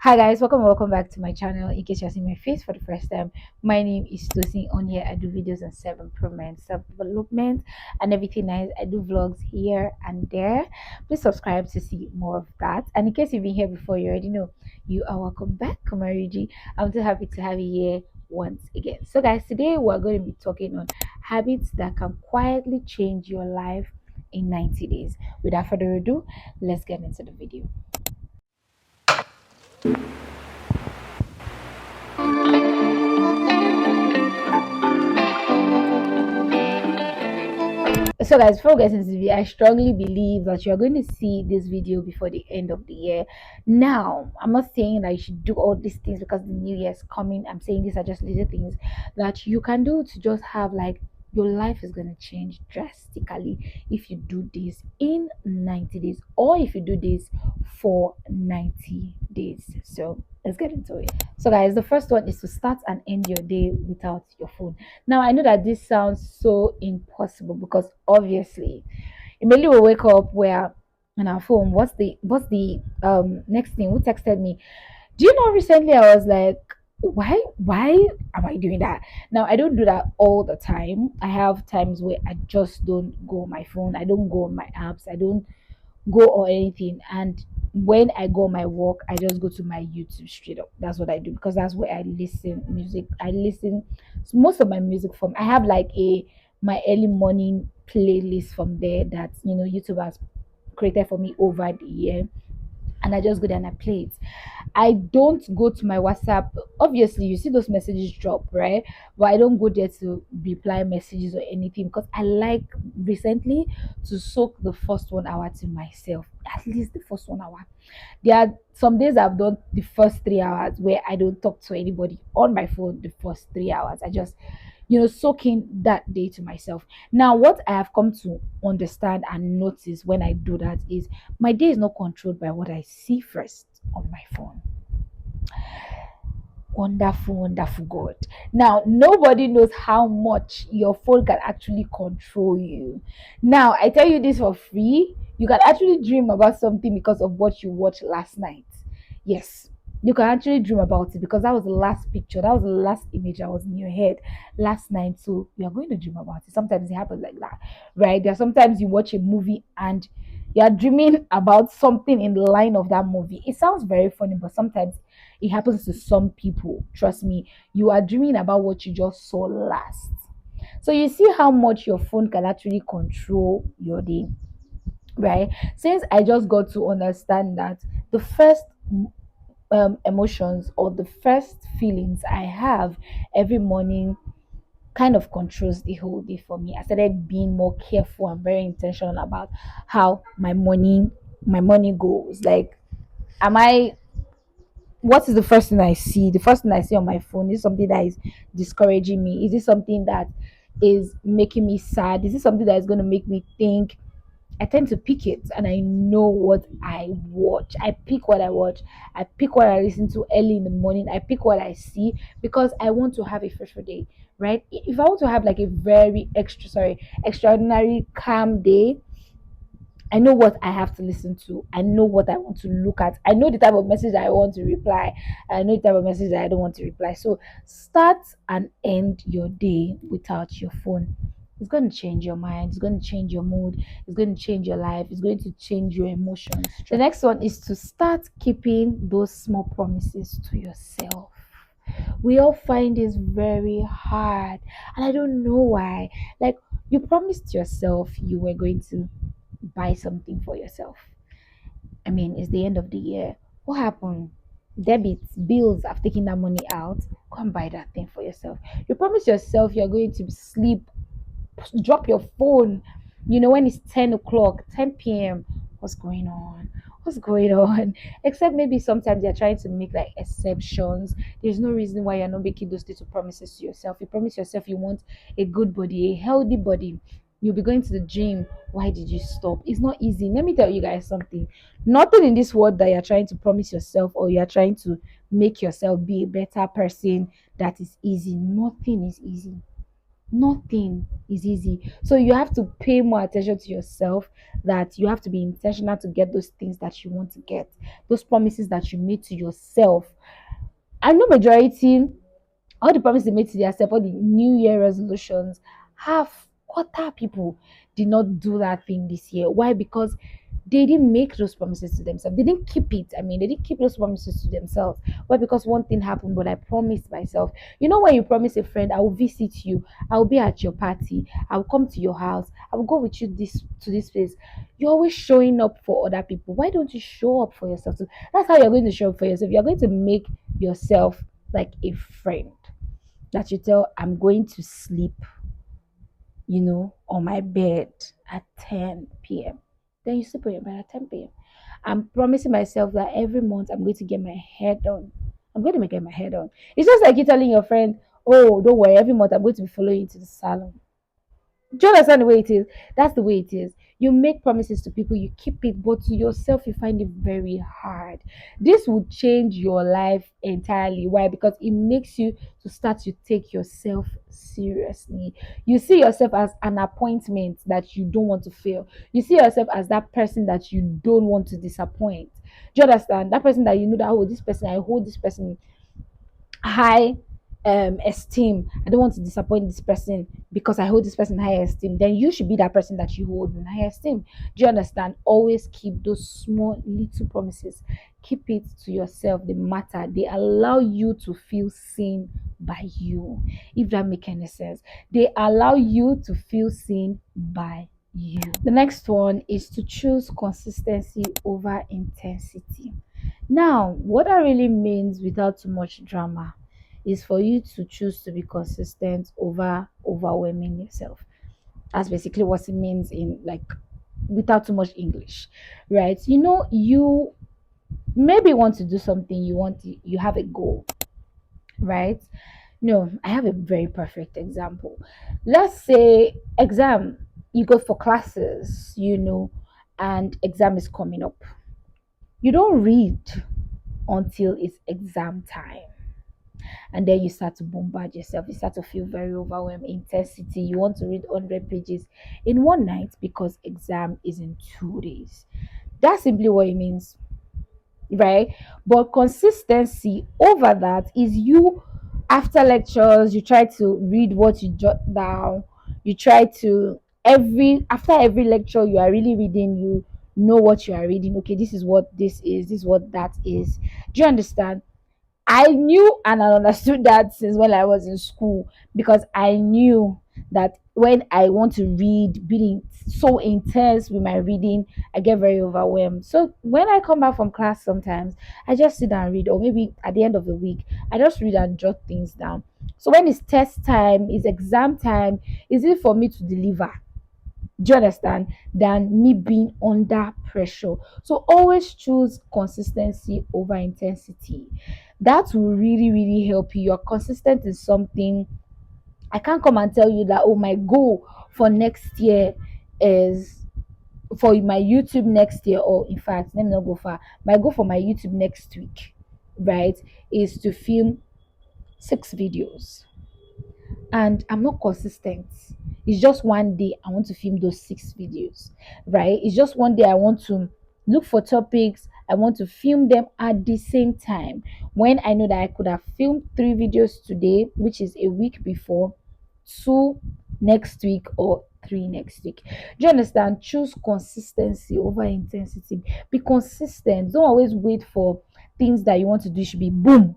Hi guys, welcome back to my channel. In case you're seeing my face for the first time, my name is Tosin. On here I do videos on self-improvement, self-development, and everything nice. I do vlogs here and there. Please subscribe to see more of that. And in case you've been here before, you already know you are welcome back, Kamariji. I'm so happy to have you here once again. So guys, today we're going to be talking on habits that can quietly change your life in 90 days. Without further ado, let's get into the video. So guys, before we get into the video, I strongly believe that you're going to see this video before the end of the year. Now, I'm not saying that you should do all these things because the new year is coming. I'm saying these are just little things that you can do to just have like your life is going to change drastically if you do this in 90 days, or if you do this for 90 days. So let's get into it. So guys, the first one is to start and end your day without your phone. Now I know that this sounds so impossible because obviously immediately we wake up, we're on our phone. What's the next thing? Who texted me? Do you know, recently I was like, why am I doing that? Now I don't do that all the time. I have times where I just don't go on my phone, I don't go on my apps, I don't go or anything. And when I go on my walk, I just go to my YouTube straight up. That's what I do because that's where I listen music. I listen most of my music from. I have like a my early morning playlist from there that YouTube has created for me over the year, and I just go there and I play it. I don't go to my WhatsApp. Obviously, you see those messages drop, right? But I don't go there to reply messages or anything because I like recently to soak the first 1 hour to myself. At least the first 1 hour. There are some days I've done the first 3 hours where I don't talk to anybody on my phone the first 3 hours. I just soaking that day to myself. Now, what I have come to understand and notice when I do that is my day is not controlled by what I see first on my phone. Wonderful, wonderful God. Now, nobody knows how much your phone can actually control you. Now, I tell you this for free. You can actually dream about something because of what you watched last night. Yes, you can actually dream about it because that was the last picture, that was the last image that was in your head last night. So you are going to dream about it. Sometimes it happens like that, right? There are sometimes you watch a movie and you are dreaming about something in the line of that movie. It sounds very funny, but sometimes it happens to some people. Trust me, you are dreaming about what you just saw last. So you see how much your phone can actually control your day, right? Since I just got to understand that the first emotions or the first feelings I have every morning kind of controls the whole day for me. I started being more careful and very intentional about how my money goes. Like, am I what is the first thing I see? The first thing I see on my phone is something that is discouraging me. Is it something that is making me sad? Is it something that is going to make me think? I tend to pick it and I know what I watch. I pick what I watch. I pick what I listen to early in the morning. I pick what I see because I want to have a fruitful day, right? If I want to have like a very extraordinary calm day, I know what I have to listen to. I know what I want to look at. I know the type of message I want to reply. I know the type of message that I don't want to reply. So start and end your day without your phone. It's going to change your mind. It's going to change your mood. It's going to change your life. It's going to change your emotions. The next one is to start keeping those small promises to yourself. We all find this very hard, and I don't know why. Like, you promised yourself you were going to buy something for yourself. I mean, it's the end of the year. What happened? Debits, bills have taken that money out. Go and buy that thing for yourself. You promise yourself you're going to sleep, drop your phone. When it's 10 o'clock, 10 p.m. What's going on? What's going on? Except maybe sometimes you're trying to make like exceptions. There's no reason why you're not making those little promises to yourself. You promise yourself you want a good body, a healthy body. You'll be going to the gym. Why did you stop? It's not easy. Let me tell you guys something. Nothing in this world that you're trying to promise yourself or you're trying to make yourself be a better person that is easy. Nothing is easy. Nothing is easy. So you have to pay more attention to yourself, that you have to be intentional to get those things that you want to get, those promises that you made to yourself. I know majority, all the promises they made to themselves, all the New Year resolutions, half quarter people did not do that thing this year. Why? Because they didn't make those promises to themselves. They didn't keep it. I mean, they didn't keep those promises to themselves. Why? Because one thing happened, but I promised myself. You know, when you promise a friend, I will visit you, I will be at your party, I will come to your house, I will go with you this to this place. You're always showing up for other people. Why don't you show up for yourself too? That's how you're going to show up for yourself. You're going to make yourself like a friend that you tell, I'm going to sleep, on my bed at 10 p.m. Then you sleep on your bed at 10 p.m. I'm promising myself that every month I'm going to get my hair done. I'm going to get my hair done. It's just like you telling your friend, oh, don't worry, every month I'm going to be following you to the salon. Do you understand the way it is? That's the way it is. You make promises to people, you keep it, but to yourself, you find it very hard. This will change your life entirely. Why? Because it makes you to start to take yourself seriously. You see yourself as an appointment that you don't want to fail. You see yourself as that person that you don't want to disappoint. Do you understand? That person that you know that, oh, this person, I hold this person high esteem. I don't want to disappoint this person because I hold this person high esteem. Then you should be that person that you hold in high esteem. Do you understand? Always keep those small little promises. Keep it to yourself. They matter. They allow you to feel seen by you. If that make any sense. They allow you to feel seen by you. The next one is to choose consistency over intensity. Now, what that really means without too much drama is for you to choose to be consistent over overwhelming yourself. That's basically what it means in, like, without too much English, right? You maybe want to do something, you have a goal, right? No, I have a very perfect example. Let's say exam, you go for classes, and exam is coming up. You don't read until it's exam time, and then you start to bombard yourself. You start to feel very overwhelmed, intensity. You want to read 100 pages in one night because exam is in 2 days. That's simply what it means, right? But consistency over that is you, after lectures, you try to read what you jot down. You try to, every after every lecture you are really reading, you know what you are reading. Okay, this is what this is what that is. Do you understand? I knew and I understood that since when I was in school, because I knew that when I want to read, being so intense with my reading, I get very overwhelmed. So when I come back from class, sometimes I just sit down and read, or maybe at the end of the week, I just read and jot things down. So when it's test time, it's exam time, is it for me to deliver? Do you understand? Than me being under pressure. So always choose consistency over intensity. That will really, really help you. You're consistent in something. I can't come and tell you that, oh, my goal for next year is for my YouTube next year, or in fact, let me not go far. My goal for my YouTube next week, right, is to film 6 videos, and I'm not consistent. It's just one day I want to film those 6 videos, right? It's just one day I want to look for topics, I want to film them at the same time. When I know that I could have filmed 3 videos today, which is a week before, 2 next week, or 3 next week. Do you understand? Choose consistency over intensity. Be consistent. Don't always wait for things that you want to do should be boom,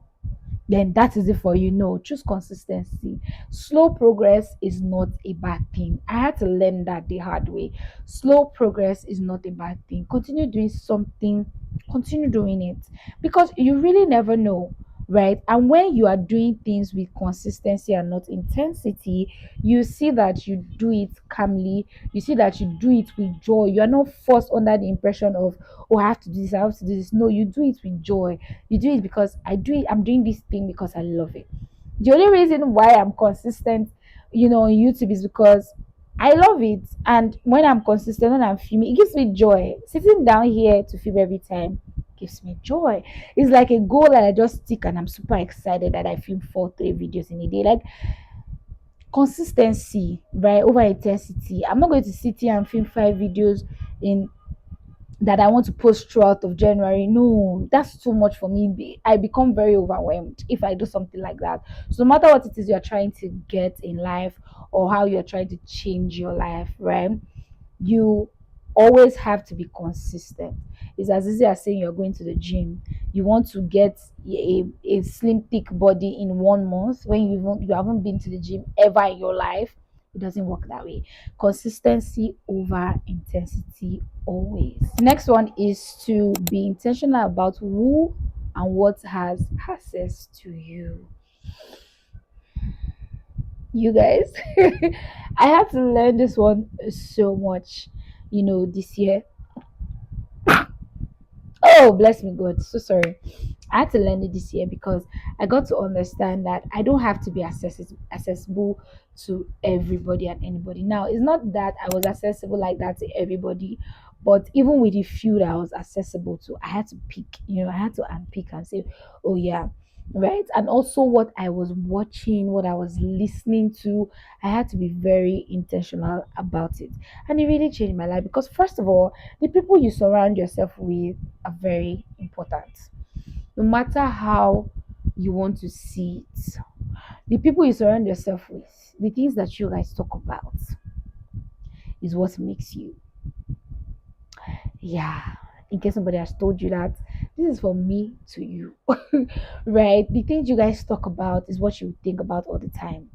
then that is it for you. No, choose consistency. Slow progress is not a bad thing. I had to learn that the hard way. Slow progress is not a bad thing. Continue doing something, continue doing it, because you really never know, right? And when you are doing things with consistency and not intensity, you see that you do it calmly, you see that you do it with joy. You are not forced under the impression of, oh, I have to do this, I have to do this. No, you do it with joy. You do it because I'm doing this thing because I love it. The only reason why I'm consistent, on YouTube is because I love it. And when I'm consistent, when I'm filming, it gives me joy. Sitting down here to film every time gives me joy. It's like a goal that I just stick, and I'm super excited that I film 4 3 videos in a day. Like, Consistency, right, over intensity. I'm not going to sit here and film 5 videos in that I want to post throughout of January. No, that's too much for me. I become very overwhelmed if I do something like that. So no matter what it is you're trying to get in life or how you're trying to change your life, right? You always have to be consistent. It's as easy as saying you're going to the gym. You want to get a slim thick body in 1 month when you haven't been to the gym ever in your life. It doesn't work that way. Consistency over intensity always. Next one is to be intentional about who and what has access to you. You guys, I had to learn this one so much, this year. Oh, bless me, God. So sorry. I had to learn it this year because I got to understand that I don't have to be accessible to everybody and anybody. Now, it's not that I was accessible like that to everybody, but even with the few that I was accessible to, I had to pick, I had to unpick and say, oh, yeah, right. And also, what I was watching, what I was listening to, I had to be very intentional about it. And it really changed my life because, first of all, the people you surround yourself with are very important. No matter how you want to see it, the people you surround yourself with, the things that you guys talk about, is what makes you. Yeah. In case somebody has told you that, this is from me to you. Right? The things you guys talk about is what you think about all the time.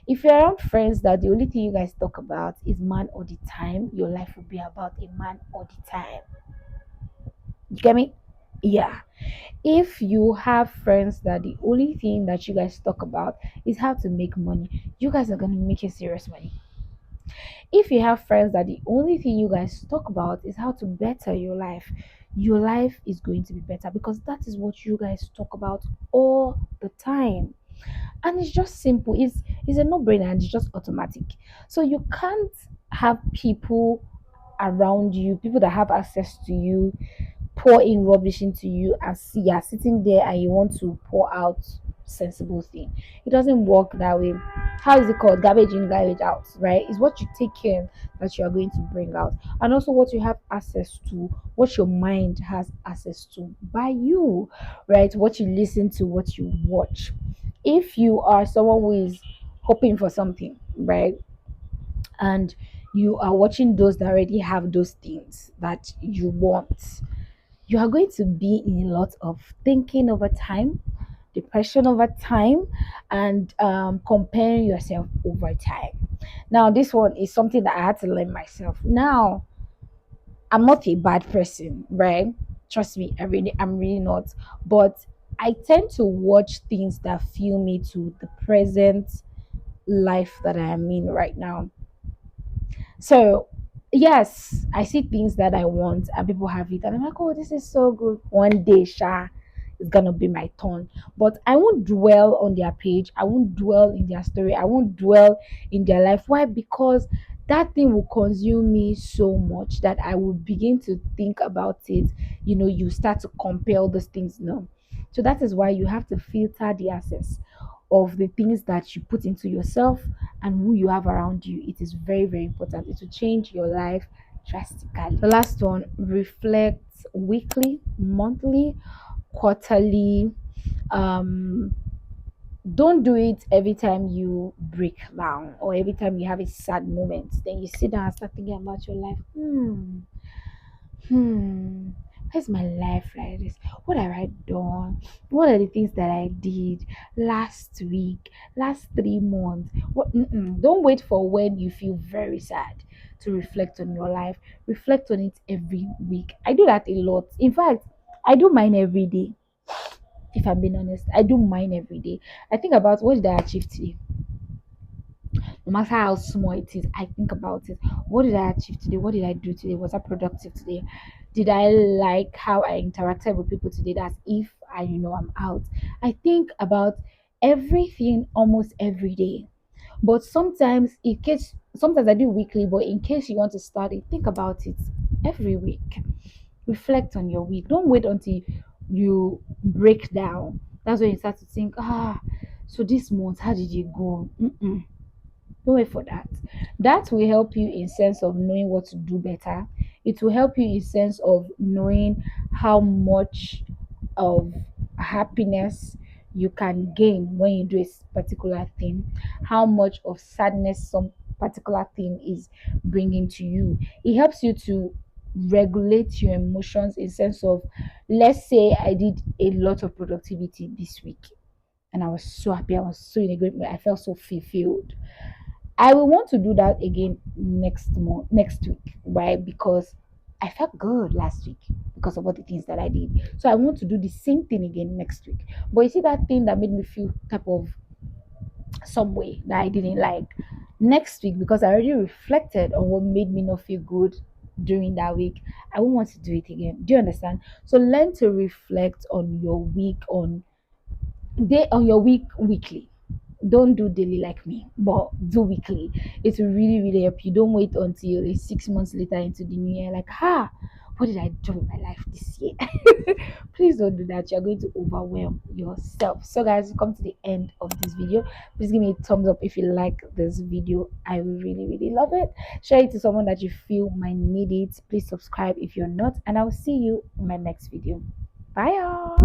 If you're around friends that the only thing you guys talk about is man all the time, your life will be about a man all the time. You get me? Yeah. If you have friends that the only thing that you guys talk about is how to make money, you guys are gonna make a serious money. If you have friends that the only thing you guys talk about is how to better your life is going to be better because that is what you guys talk about all the time. And it's just simple. It's a no-brainer and it's just automatic. So you can't have people around you, people that have access to you, pour in rubbish into you as you're sitting there and you want to pour out sensible thing. It doesn't work that way. How is it called? Garbage in, garbage out, right? It's what you take in that you are going to bring out, and also what you have access to, what your mind has access to by you, right? What you listen to, what you watch. If you are someone who is hoping for something, right? And you are watching those that already have those things that you want, you are going to be in a lot of thinking over time, depression over time, and comparing yourself over time. Now, this one is something that I had to learn myself. Now, I'm not a bad person, right? Trust me, I'm really not. But I tend to watch things that feel me to the present life that I am in right now. So, yes, I see things that I want and people have it, and I'm like, oh, this is so good. One day, Sha, it's gonna be my turn. But I won't dwell on their page, I won't dwell in their story, I won't dwell in their life. Why? Because that thing will consume me so much that I will begin to think about it. You start to compare those things now. So that is why you have to filter the access of the things that you put into yourself and who you have around you. It is very, very important. It will change your life drastically. The last one, reflect weekly, monthly, quarterly. Um, don't do it every time you break down or every time you have a sad moment. Then you sit down and start thinking about your life. Hmm, where's my life like this? What have I done? What are the things that I did last week, last 3 months? What? Don't wait for when you feel very sad to reflect on your life. Reflect on it every week. I do that a lot. In fact, I do mine every day. If I'm being honest, I do mine every day. I think about what did I achieve today, no matter how small it is. I think about it. What did I achieve today? What did I do today? Was I productive today? Did I like how I interacted with people today? That's if I'm out. I think about everything almost every day. But sometimes I do weekly, but in case you want to start it, think about it every week. Reflect on your week. Don't wait until you break down. That's when you start to think, so this month, how did it go? Don't wait for that. That will help you in sense of knowing what to do better. It will help you in sense of knowing how much of happiness you can gain when you do a particular thing, how much of sadness some particular thing is bringing to you. It helps you to regulate your emotions in sense of, let's say I did a lot of productivity this week and I was so happy, I was so in a great mood, I felt so fulfilled. I will want to do that again next week. Why? Because I felt good last week because of all the things that I did. So I want to do the same thing again next week. But you see that thing that made me feel type of some way that I didn't like next week, because I already reflected on what made me not feel good during that week. I won't want to do it again. Do you understand? So learn to reflect on your week, on your week weekly. Don't do daily like me, but do weekly. It will really, really help you. Don't wait until it's 6 months later into the new year, like, what did I do in my life this year? Please don't do that. You're going to overwhelm yourself. So, guys, we come to the end of this video. Please give me a thumbs up if you like this video. I will really, really love it. Share it to someone that you feel might need it. Please subscribe if you're not, and I'll see you in my next video. Bye, y'all.